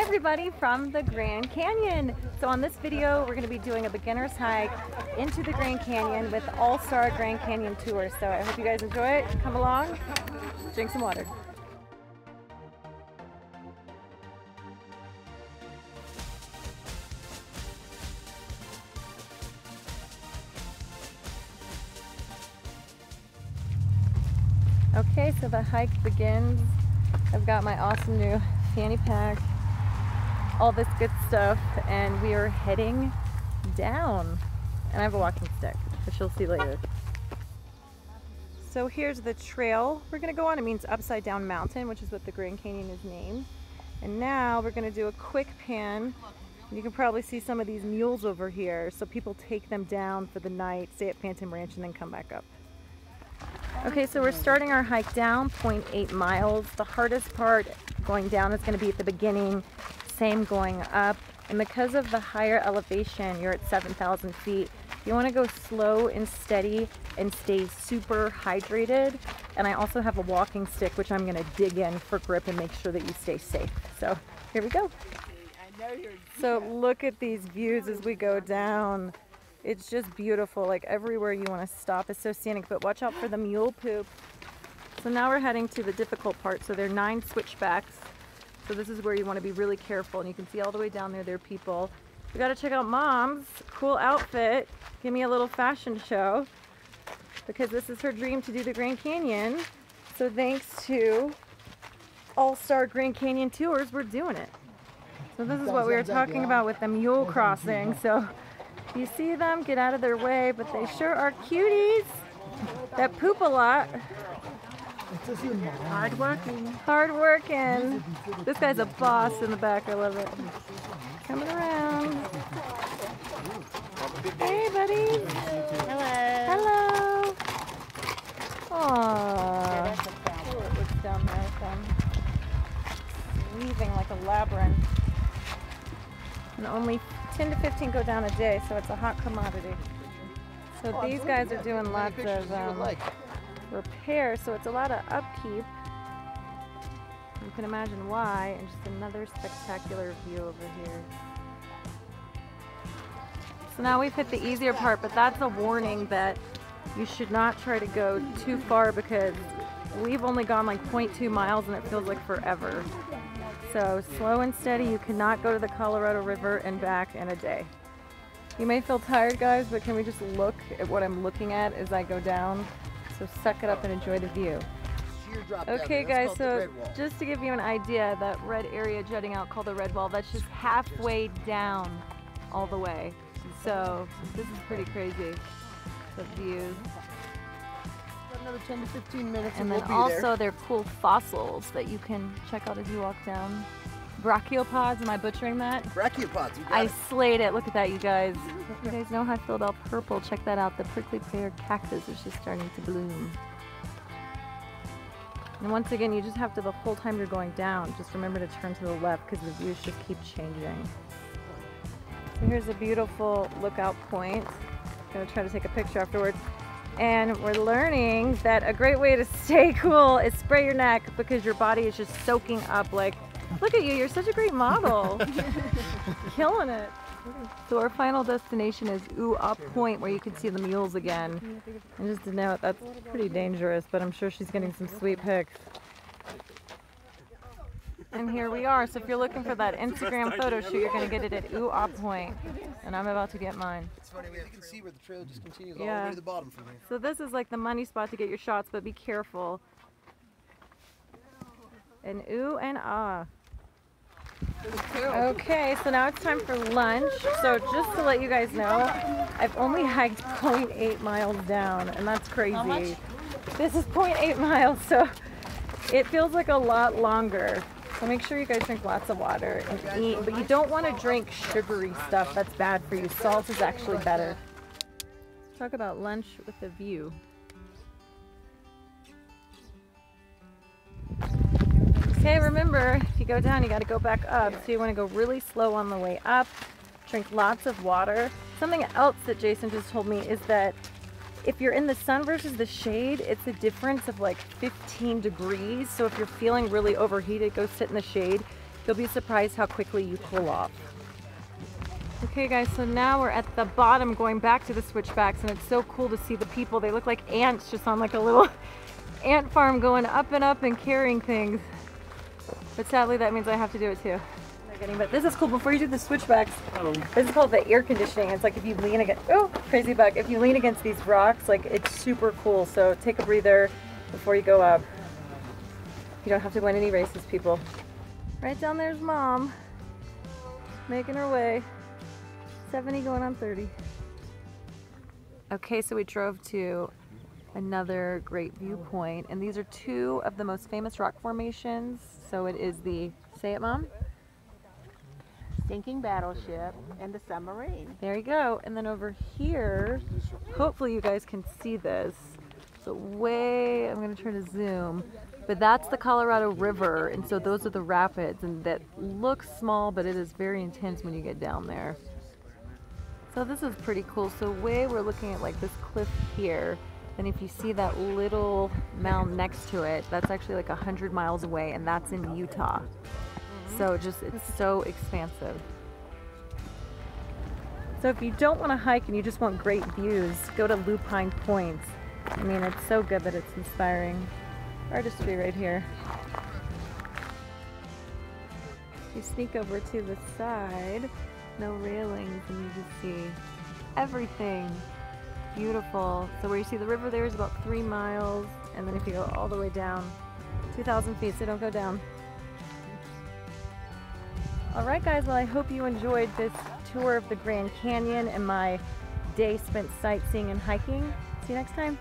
everybody from the Grand Canyon. So on this video, we're going to be doing a beginner's hike into the Grand Canyon with All-Star Grand Canyon Tour. So I hope you guys enjoy it. Come along, drink some water. Okay, so the hike begins. I've got my awesome new fanny pack, all this good stuff, and we are heading down. And I have a walking stick, which you'll see later. So here's the trail we're gonna go on. It means Upside Down Mountain, which is what the Grand Canyon is named. And now we're gonna do a quick pan. You can probably see some of these mules over here. So people take them down for the night, stay at Phantom Ranch, and then come back up. Okay, so we're starting our hike down 0.8 miles. The hardest part going down is going to be at the beginning, same going up. And because of the higher elevation, you're at 7,000 feet, you want to go slow and steady and stay super hydrated. And I also have a walking stick, which I'm going to dig in for grip and make sure that you stay safe. So here we go. So look at these views as we go down. It's just beautiful, like everywhere you want to stop is so scenic, but watch out for the mule poop. So now we're heading to the difficult part. So there are 9 switchbacks. So this is where you want to be really careful, and you can see all the way down there are people. We got to check out Mom's cool outfit. Give me a little fashion show, because this is her dream to do the Grand Canyon. So thanks to All-Star Grand Canyon Tours, we're doing it. So this is what we were talking about with the Mule Crossing. So you see them, get out of their way, but they sure are cuties that poop a lot. Hard working. Hard working. This guy's a boss in the back. I love it. Coming around. Hey, buddy. Hello. Hello. Aww. Oh, it looks down there with them. Weaving like a labyrinth. And only 10 to 15 go down a day, so it's a hot commodity. So these guys are doing lots of repair, so it's a lot of upkeep. You can imagine why, and just another spectacular view over here. So now we've hit the easier part, but that's a warning that you should not try to go too far, because we've only gone like 0.2 miles and it feels like forever. So slow and steady. You cannot go to the Colorado River and back in a day. You may feel tired, guys, but can we just look at what I'm looking at as I go down? So suck it up and enjoy the view. Okay, guys, so just to give you an idea, that red area jutting out called the red wall, that's just halfway down all the way. So this is pretty crazy, the views. Another 10 to 15 minutes and then also they're cool fossils that you can check out as you walk down. Brachiopods, am I butchering that? Brachiopods, you got I it. slayed it, look at that, you guys. You guys know how I feel about purple, check that out. The prickly pear cactus is just starting to bloom. And once again, you just have to, the whole time you're going down, just remember to turn to the left, because the views just keep changing. So here's a beautiful lookout point. I'm gonna try to take a picture afterwards. And we're learning that a great way to stay cool is spray your neck, because your body is just soaking up. Like, look at you, you're such a great model. Killing it. So our final destination is Ooh-Aah Point, where you can see the mules again. And just to note, that's pretty dangerous, but I'm sure she's getting some sweet pics. And here we are. So if you're looking for that Instagram photo shoot, you're going to get it at Ooh-Aah Point. And I'm about to get mine. It's funny, you can see where the trail just continues all the way to the bottom from here. So this is like the money spot to get your shots, but be careful. And ooh and ah. Okay, so now it's time for lunch. So just to let you guys know, I've only hiked 0.8 miles down, and that's crazy. How much? This is 0.8 miles, so it feels like a lot longer. So make sure you guys drink lots of water and eat, but you don't want to drink sugary stuff. That's bad for you. Salt is actually better. Let's talk about lunch with a view. Okay, remember, if you go down, you got to go back up. So you want to go really slow on the way up. Drink lots of water. Something else that Jason just told me is that if you're in the sun versus the shade, it's a difference of like 15 degrees. So if you're feeling really overheated, go sit in the shade. You'll be surprised how quickly you cool off. Okay guys, so now we're at the bottom going back to the switchbacks, and it's so cool to see the people. They look like ants just on like a little ant farm going up and up and carrying things. But sadly that means I have to do it too. But this is cool. Before you do the switchbacks, this is called the air conditioning. It's like if you lean against, oh, crazy bug. If you lean against these rocks, like it's super cool. So take a breather before you go up. You don't have to win any races, people. Right down there's Mom, making her way. 70 going on 30. Okay, so we drove to another great viewpoint, and these are two of the most famous rock formations. So it is the, say it, Mom? Sinking battleship and the submarine. There you go. And then over here, hopefully you guys can see this. So way, I'm going to try to zoom, but that's the Colorado River, and so those are the rapids, and that looks small, but it is very intense when you get down there. So this is pretty cool. So way we're looking at like this cliff here, and if you see that little mound next to it, that's actually like 100 miles away, and that's in Utah. So just, it's so expansive. So if you don't want to hike and you just want great views, go to Lupine Points. I mean, it's so good that it's inspiring. Artistry right here. You sneak over to the side, no railings, and you just see everything. Beautiful. So where you see the river there is about 3 miles, and then if you go all the way down, 2,000 feet, so don't go down. Alright guys, well I hope you enjoyed this tour of the Grand Canyon and my day spent sightseeing and hiking. See you next time.